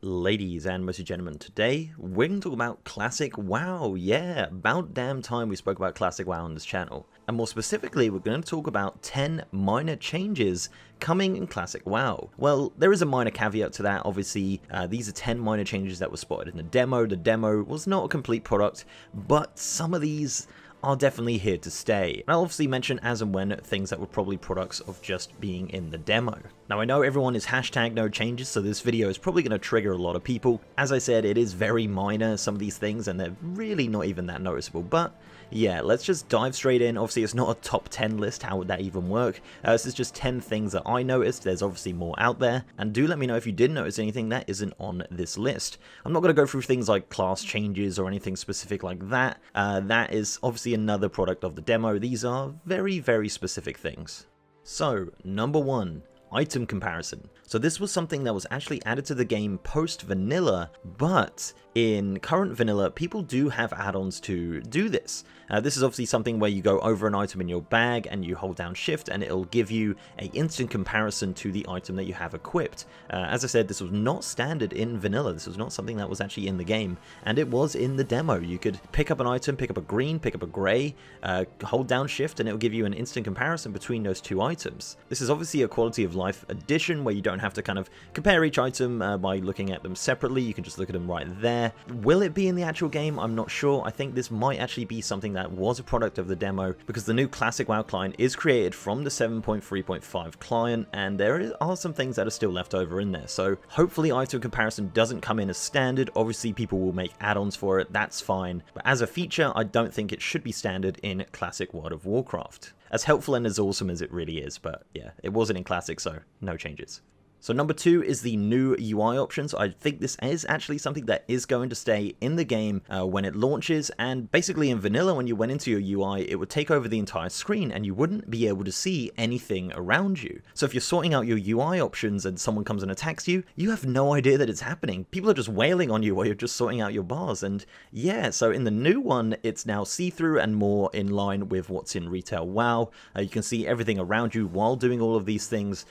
ladies and mostly gentlemen, today we're going to talk about Classic WoW. Yeah, about damn time we spoke about Classic WoW on this channel. And more specifically, we're going to talk about 10 minor changes coming in Classic WoW. Well, there is a minor caveat to that. Obviously, these are 10 minor changes that were spotted in the demo. The demo was not a complete product, but some of these are definitely here to stay. And I'll obviously mention as and when things that were probably products of just being in the demo. Now I know everyone is hashtag no changes, so this video is probably going to trigger a lot of people. As I said, it is very minor, some of these things, and they're really not even that noticeable, but yeah, let's just dive straight in. Obviously, it's not a top 10 list. How would that even work? This is just 10 things that I noticed. There's obviously more out there. And do let me know if you did notice anything that isn't on this list. I'm not going to go through things like class changes or anything specific like that. That is obviously another product of the demo. These are very, very specific things. So, number 1. Item comparison. So this was something that was actually added to the game post vanilla, but in current vanilla, people do have add-ons to do this. This is obviously something where you go over an item in your bag and you hold down shift and it'll give you an instant comparison to the item that you have equipped. As I said, this was not standard in vanilla. This was not something that was actually in the game, and it was in the demo. You could pick up an item, pick up a green, pick up a gray, hold down shift, and it'll give you an instant comparison between those two items. This is obviously a quality of life addition where you don't have to kind of compare each item by looking at them separately. You can just look at them right there. Will it be in the actual game? I'm not sure. I think this might actually be something that was a product of the demo, because the new Classic WoW client is created from the 7.3.5 client, and there are some things that are still left over in there. So hopefully item comparison doesn't come in as standard. Obviously people will make add-ons for it, that's fine, but as a feature I don't think it should be standard in Classic World of Warcraft. As helpful and as awesome as it really is, but yeah, it wasn't in Classic, so no changes. So number 2 is the new UI options. I think this is actually something that is going to stay in the game when it launches, and basically in vanilla, when you went into your UI, it would take over the entire screen and you wouldn't be able to see anything around you. So if you're sorting out your UI options and someone comes and attacks you, you have no idea that it's happening. People are just wailing on you while you're just sorting out your bars, and yeah, so in the new one, it's now see-through and more in line with what's in retail WoW. You can see everything around you while doing all of these things.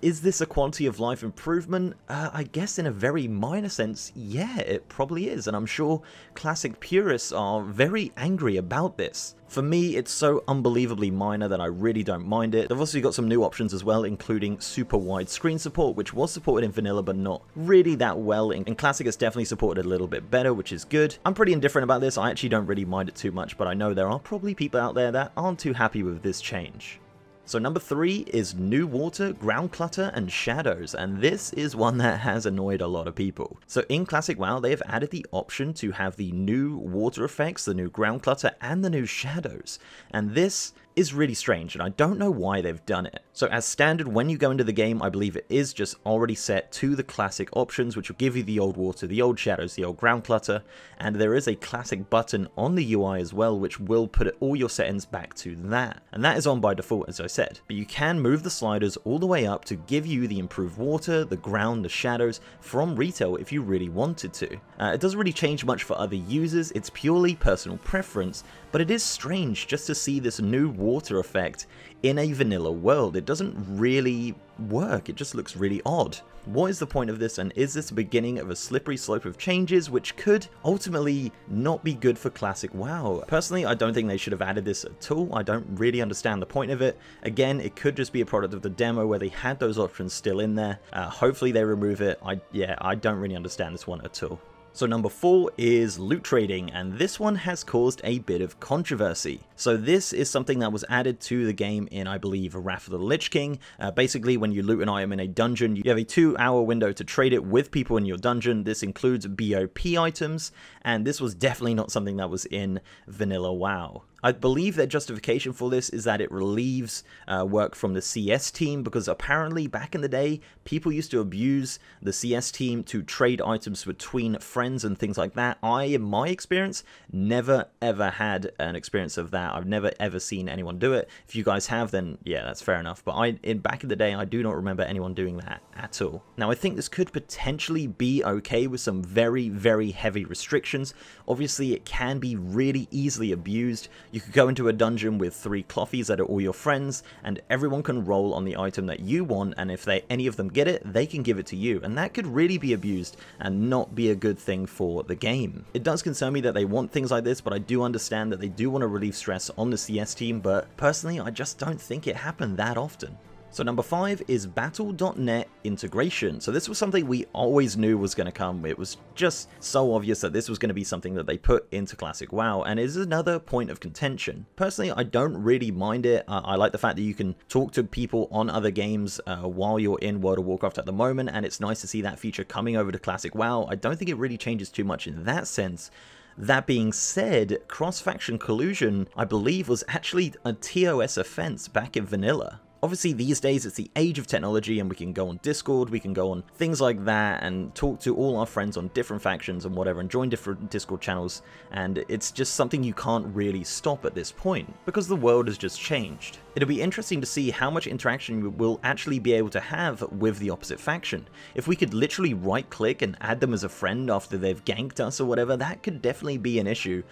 Is this a quality of life improvement? I guess in a very minor sense, yeah, it probably is, and I'm sure classic purists are very angry about this. For me, it's so unbelievably minor that I really don't mind it. They've also got some new options as well, including super wide screen support, which was supported in vanilla but not really that well. In classic, it's definitely supported a little bit better, which is good. I'm pretty indifferent about this. I actually don't really mind it too much, but I know there are probably people out there that aren't too happy with this change. So number 3 is new water, ground clutter, and shadows, and this is one that has annoyed a lot of people. So in Classic WoW, they have added the option to have the new water effects, the new ground clutter, and the new shadows, and this is really strange, and I don't know why they've done it. So as standard, when you go into the game, I believe it is just already set to the classic options, which will give you the old water, the old shadows, the old ground clutter, and there is a classic button on the UI as well, which will put all your settings back to that. And that is on by default, as I said. But you can move the sliders all the way up to give you the improved water, the ground, the shadows from retail if you really wanted to. It doesn't really change much for other users, it's purely personal preference, but it is strange just to see this new water effect in a vanilla world. It doesn't really work, it just looks really odd. What is the point of this, and is this the beginning of a slippery slope of changes which could ultimately not be good for Classic WoW? Personally, I don't think they should have added this at all. I don't really understand the point of it. Again, it could just be a product of the demo where they had those options still in there. Hopefully they remove it. I don't really understand this one at all. So number 4 is loot trading, and this one has caused a bit of controversy. So this is something that was added to the game in, I believe, Wrath of the Lich King. Basically, when you loot an item in a dungeon, you have a 2-hour window to trade it with people in your dungeon. This includes BOP items, and this was definitely not something that was in vanilla WoW. I believe their justification for this is that it relieves work from the CS team, because apparently back in the day, people used to abuse the CS team to trade items between friends and things like that. In my experience, never ever had an experience of that. I've never ever seen anyone do it. If you guys have, then yeah, that's fair enough. But back in the day, I do not remember anyone doing that at all. Now, I think this could potentially be okay with some very, very heavy restrictions. Obviously, it can be really easily abused. You could go into a dungeon with 3 clothies that are all your friends, and everyone can roll on the item that you want, and if any of them get it, they can give it to you, and that could really be abused and not be a good thing for the game. It does concern me that they want things like this, but I do understand that they do want to relieve stress on the CS team, but personally I just don't think it happened that often. So number 5 is Battle.net integration. So this was something we always knew was going to come. It was just so obvious that this was going to be something that they put into Classic WoW, and it is another point of contention. Personally, I don't really mind it. I like the fact that you can talk to people on other games while you're in World of Warcraft at the moment, and it's nice to see that feature coming over to Classic WoW. I don't think it really changes too much in that sense. That being said, cross-faction collusion, I believe, was actually a TOS offense back in vanilla. Obviously these days it's the age of technology and we can go on Discord, we can go on things like that and talk to all our friends on different factions and whatever and join different Discord channels, and it's just something you can't really stop at this point because the world has just changed. It'll be interesting to see how much interaction we'll actually be able to have with the opposite faction. If we could literally right click and add them as a friend after they've ganked us or whatever, that could definitely be an issue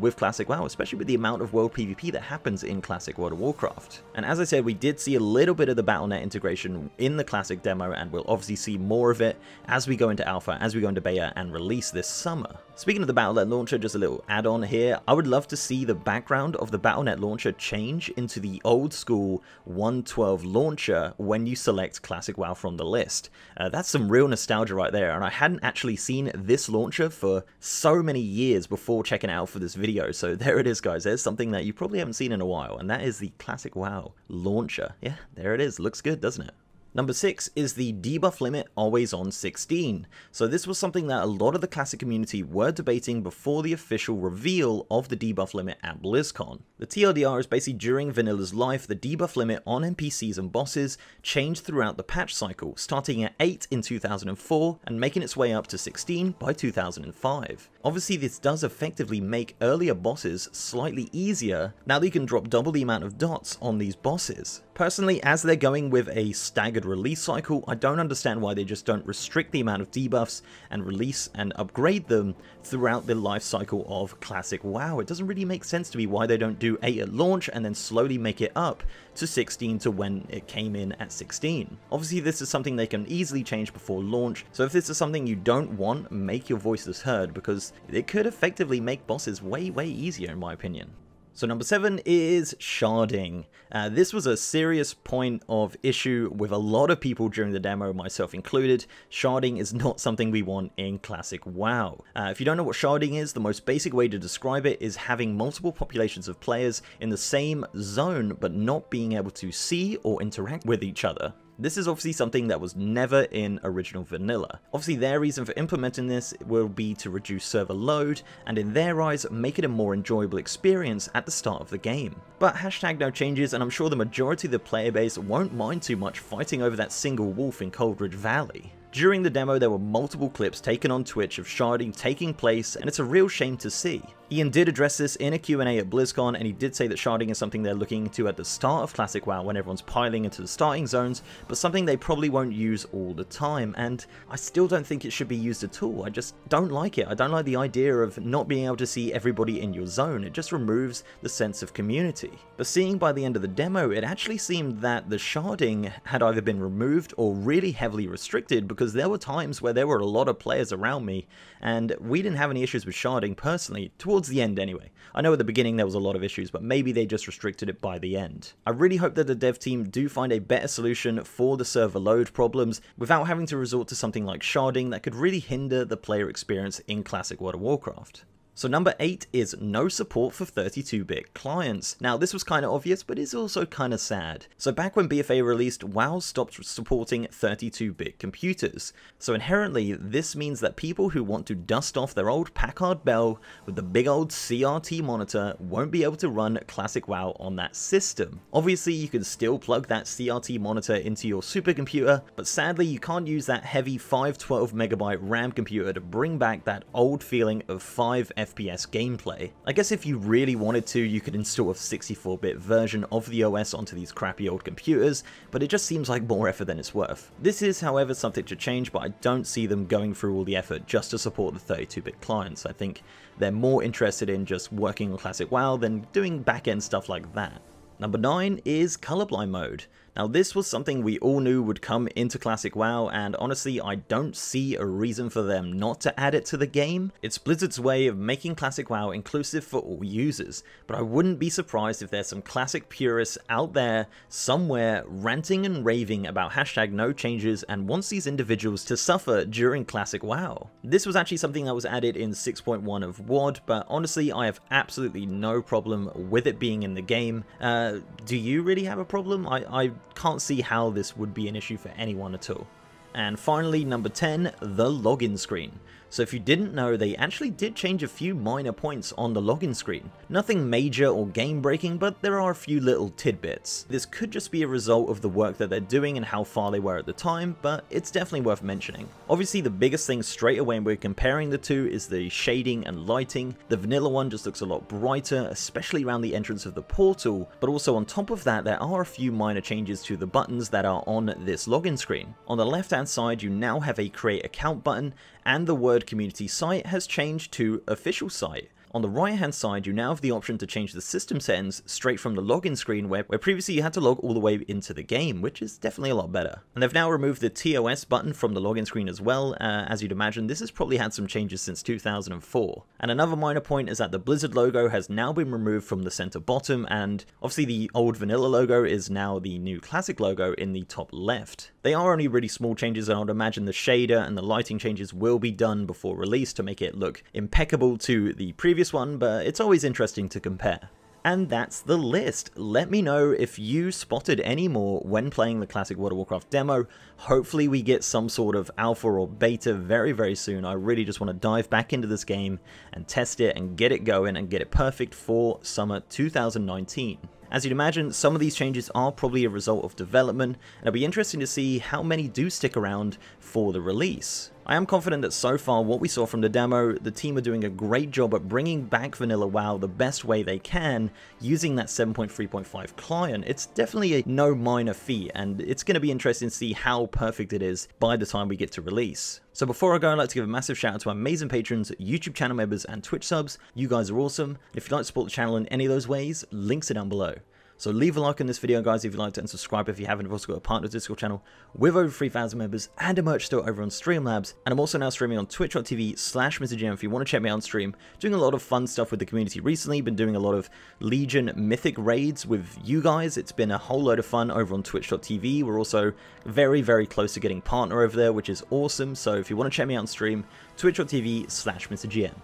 with Classic WoW, especially with the amount of world PvP that happens in Classic World of Warcraft. And as I said, we did see a little bit of the Battle.net integration in the Classic demo, and we'll obviously see more of it as we go into Alpha, as we go into Beta and release this summer. Speaking of the Battle.net launcher, just a little add-on here, I would love to see the background of the Battle.net launcher change into the old school 1.12 launcher when you select Classic WoW from the list. That's some real nostalgia right there, and I hadn't actually seen this launcher for so many years before checking it out for this video, so there it is guys, there's something that you probably haven't seen in a while, and that is the Classic WoW launcher. Yeah, there it is, looks good, doesn't it? Number 6 is the debuff limit always on 16. So this was something that a lot of the Classic community were debating before the official reveal of the debuff limit at BlizzCon. The TLDR is basically during Vanilla's life, the debuff limit on NPCs and bosses changed throughout the patch cycle, starting at 8 in 2004 and making its way up to 16 by 2005. Obviously this does effectively make earlier bosses slightly easier now that you can drop double the amount of dots on these bosses. Personally, as they're going with a staggered release cycle, I don't understand why they just don't restrict the amount of debuffs and release and upgrade them throughout the life cycle of Classic WoW. It doesn't really make sense to me why they don't do 8 at launch and then slowly make it up to 16 to when it came in at 16. Obviously this is something they can easily change before launch, so if this is something you don't want, make your voices heard because it could effectively make bosses way easier in my opinion. So number 7 is Sharding. This was a serious point of issue with a lot of people during the demo, myself included. Sharding is not something we want in Classic WoW. If you don't know what Sharding is, the most basic way to describe it is having multiple populations of players in the same zone but not being able to see or interact with each other. This is obviously something that was never in original vanilla. Obviously their reason for implementing this will be to reduce server load and in their eyes make it a more enjoyable experience at the start of the game. But hashtag no changes, and I'm sure the majority of the player base won't mind too much fighting over that single wolf in Coldridge Valley. During the demo there were multiple clips taken on Twitch of Sharding taking place, and it's a real shame to see. Ian did address this in a Q&A at BlizzCon, and he did say that Sharding is something they're looking into at the start of Classic WoW when everyone's piling into the starting zones, but something they probably won't use all the time, and I still don't think it should be used at all. I just don't like it. I don't like the idea of not being able to see everybody in your zone. It just removes the sense of community. But seeing by the end of the demo, it actually seemed that the Sharding had either been removed or really heavily restricted, because there were times where there were a lot of players around me, and we didn't have any issues with Sharding personally, towards the end anyway. I know at the beginning there was a lot of issues, but maybe they just restricted it by the end. I really hope that the dev team do find a better solution for the server load problems without having to resort to something like Sharding that could really hinder the player experience in Classic World of Warcraft. So number 8 is no support for 32-bit clients. Now this was kind of obvious, but it's also kind of sad. So back when BFA released, WoW stopped supporting 32-bit computers. So inherently, this means that people who want to dust off their old Packard Bell with the big old CRT monitor won't be able to run Classic WoW on that system. Obviously, you can still plug that CRT monitor into your supercomputer, but sadly you can't use that heavy 512 MB RAM computer to bring back that old feeling of 5 FPS FPS gameplay. I guess if you really wanted to, you could install a 64-bit version of the OS onto these crappy old computers, but it just seems like more effort than it's worth. This is, however, something to change, but I don't see them going through all the effort just to support the 32-bit clients. I think they're more interested in just working on Classic WoW than doing back-end stuff like that. Number 9 is colorblind mode. Now this was something we all knew would come into Classic WoW, and honestly I don't see a reason for them not to add it to the game. It's Blizzard's way of making Classic WoW inclusive for all users, but I wouldn't be surprised if there's some Classic purists out there somewhere ranting and raving about hashtag no changes and wants these individuals to suffer during Classic WoW. This was actually something that was added in 6.1 of WoD, but honestly I have absolutely no problem with it being in the game. Do you really have a problem? I can't see how this would be an issue for anyone at all. And finally, number 10, the login screen. So if you didn't know, they actually did change a few minor points on the login screen. Nothing major or game breaking, but there are a few little tidbits. This could just be a result of the work that they're doing and how far they were at the time, but it's definitely worth mentioning. Obviously the biggest thing straight away when we're comparing the two is the shading and lighting. The vanilla one just looks a lot brighter, especially around the entrance of the portal, but also on top of that there are a few minor changes to the buttons that are on this login screen. On the left hand side you now have a create account button, and the word community site has changed to official site. On the right hand side you now have the option to change the system settings straight from the login screen where previously you had to log all the way into the game, which is definitely a lot better. And they've now removed the TOS button from the login screen as well. As you'd imagine, this has probably had some changes since 2004. And another minor point is that the Blizzard logo has now been removed from the center bottom, and obviously the old vanilla logo is now the new classic logo in the top left. They are only really small changes, and I would imagine the shader and the lighting changes will be done before release to make it look impeccable to the previous one, but it's always interesting to compare. And that's the list. Let me know if you spotted any more when playing the Classic World of Warcraft demo. Hopefully we get some sort of alpha or beta very, very soon. I really just want to dive back into this game and test it and get it going and get it perfect for summer 2019. As you'd imagine, some of these changes are probably a result of development, and it'll be interesting to see how many do stick around for the release. I am confident that so far what we saw from the demo, the team are doing a great job at bringing back vanilla WoW the best way they can using that 7.3.5 client. It's definitely a no minor feat, and it's going to be interesting to see how perfect it is by the time we get to release. So before I go, I'd like to give a massive shout out to my amazing patrons, YouTube channel members and Twitch subs. You guys are awesome. And if you'd like to support the channel in any of those ways, links are down below. So leave a like on this video, guys, if you liked it, and subscribe if you haven't. I've also got a partner Discord channel with over 3,000 members and a merch store over on Streamlabs. And I'm also now streaming on twitch.tv/MrGM if you want to check me out on stream. Doing a lot of fun stuff with the community recently. Been doing a lot of Legion Mythic raids with you guys. It's been a whole load of fun over on twitch.tv. We're also very, very close to getting partner over there, which is awesome. So if you want to check me out on stream, twitch.tv/MrGM.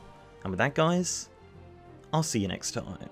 And with that, guys, I'll see you next time.